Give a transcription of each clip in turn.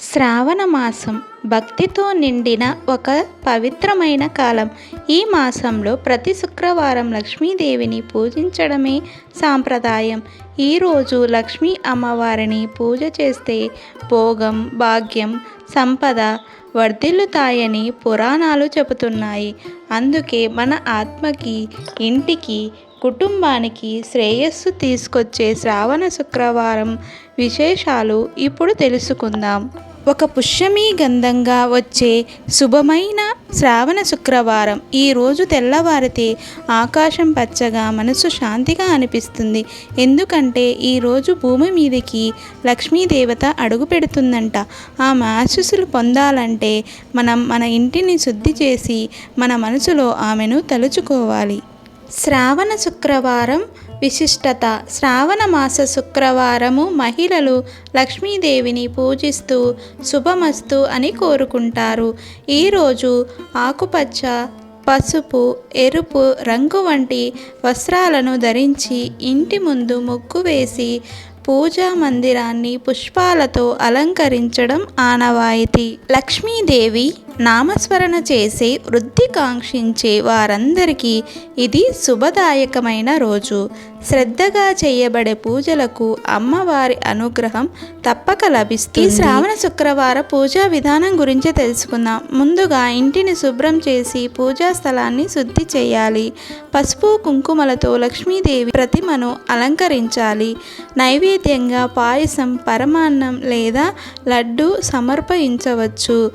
శ్రావణ మాసం భక్తితో నిండిన ఒక పవిత్రమైన కాలం. ఈ మాసంలో ప్రతి శుక్రవారం లక్ష్మీదేవిని పూజించడమే సాంప్రదాయం. ఈరోజు లక్ష్మీ అమ్మవారిని పూజ చేస్తే భోగం, భాగ్యం, సంపద వర్ధిల్లుతాయని పురాణాలు చెబుతున్నాయి. అందుకే మన ఆత్మకి, ఇంటికి, కుటుంబానికి శ్రేయస్సు తీసుకొచ్చే శ్రావణ శుక్రవారం విశేషాలు ఇప్పుడు తెలుసుకుందాం. ఒక పుష్యమీ గంధంగా వచ్చే శుభమైన శ్రావణ శుక్రవారం. ఈరోజు తెల్లవారితే ఆకాశం పచ్చగా, మనసు శాంతిగా అనిపిస్తుంది. ఎందుకంటే ఈరోజు భూమి మీదకి లక్ష్మీదేవత అడుగు పెడుతుందంట. ఆమె ఆశీస్సులు పొందాలంటే మనం మన ఇంటిని శుద్ధి చేసి మన మనసులో ఆమెను తలుచుకోవాలి. శ్రావణ శుక్రవారం విశిష్టత. శ్రావణ మాస శుక్రవారము మహిళలు లక్ష్మీదేవిని పూజిస్తూ శుభమస్తు అని కోరుకుంటారు. ఈరోజు ఆకుపచ్చ, పసుపు, ఎరుపు రంగు వంటి వస్త్రాలను ధరించి ఇంటి ముందు ముగ్గు వేసి పూజా మందిరాన్ని పుష్పాలతో అలంకరించడం ఆనవాయితీ. లక్ష్మీదేవి నామస్మరణ చేసే వృద్ధి కాంక్షించే వారందరికీ ఇది శుభదాయకమైన రోజు. శ్రద్ధగా చేయబడే పూజలకు అమ్మవారి అనుగ్రహం తప్పక లభిస్తుంది. ఈ శ్రావణ శుక్రవార పూజా విధానం గురించి తెలుసుకుందాం. ముందుగా ఇంటిని శుభ్రం చేసి పూజా స్థలాన్ని శుద్ధి చేయాలి. పసుపు, కుంకుమలతో లక్ష్మీదేవి ప్రతిమను అలంకరించాలి. నైవేద్యంగా పాయసం, పరమాన్నం లేదా లడ్డు సమర్పించవచ్చు.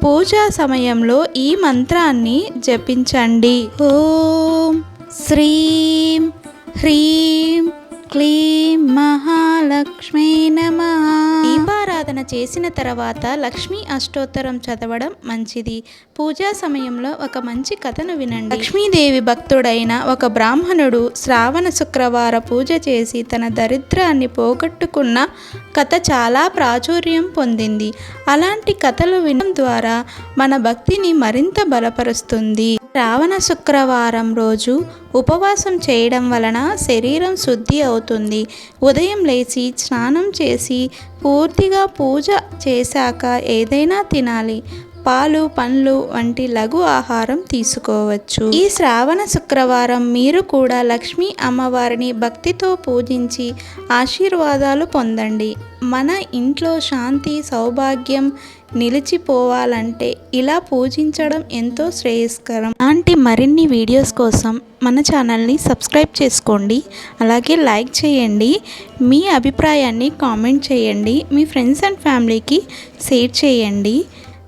పూజా సమయంలో ఈ మంత్రాన్ని జపించండి. ఓం శ్రీం హ్రీం క్లీం మహాలక్ష్మీ నమః. దీపారాధన చేసిన తర్వాత లక్ష్మీ అష్టోత్తరం చదవడం మంచిది. పూజా సమయంలో ఒక మంచి కథను వినండి. లక్ష్మీదేవి భక్తుడైన ఒక బ్రాహ్మణుడు శ్రావణ శుక్రవార పూజ చేసి తన దరిద్రాన్ని పోగొట్టుకున్న కథ చాలా ప్రాచుర్యం పొందింది. అలాంటి కథలు వినడం ద్వారా మన భక్తిని మరింత బలపరుస్తుంది. శ్రావణ శుక్రవారం రోజు ఉపవాసం చేయడం వలన శరీరం శుద్ధి అవుతుంది. ఉదయం లేచి స్నానం చేసి పూర్తిగా పూజ చేశాక ఏదైనా తినాలి. పాలు, పండ్లు వంటి లఘు ఆహారం తీసుకోవచ్చు. ఈ శ్రావణ శుక్రవారం మీరు కూడా లక్ష్మీ అమ్మవారిని భక్తితో పూజించి ఆశీర్వాదాలు పొందండి. మన ఇంట్లో శాంతి, సౌభాగ్యం నిలిచిపోవాలంటే ఇలా పూజించడం ఎంతో శ్రేయస్కరం. అలాంటి మరిన్ని వీడియోస్ కోసం మన ఛానల్ని సబ్స్క్రైబ్ చేసుకోండి. అలాగే లైక్ చేయండి. మీ అభిప్రాయాన్ని కామెంట్ చేయండి. మీ ఫ్రెండ్స్ అండ్ ఫ్యామిలీకి షేర్ చేయండి.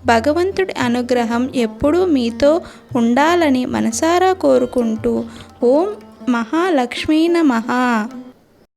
భగవంతుడి అనుగ్రహం ఎప్పుడూ మీతో ఉండాలని మనసారా కోరుకుంటూ ఓం మహాలక్ష్మీ నమః.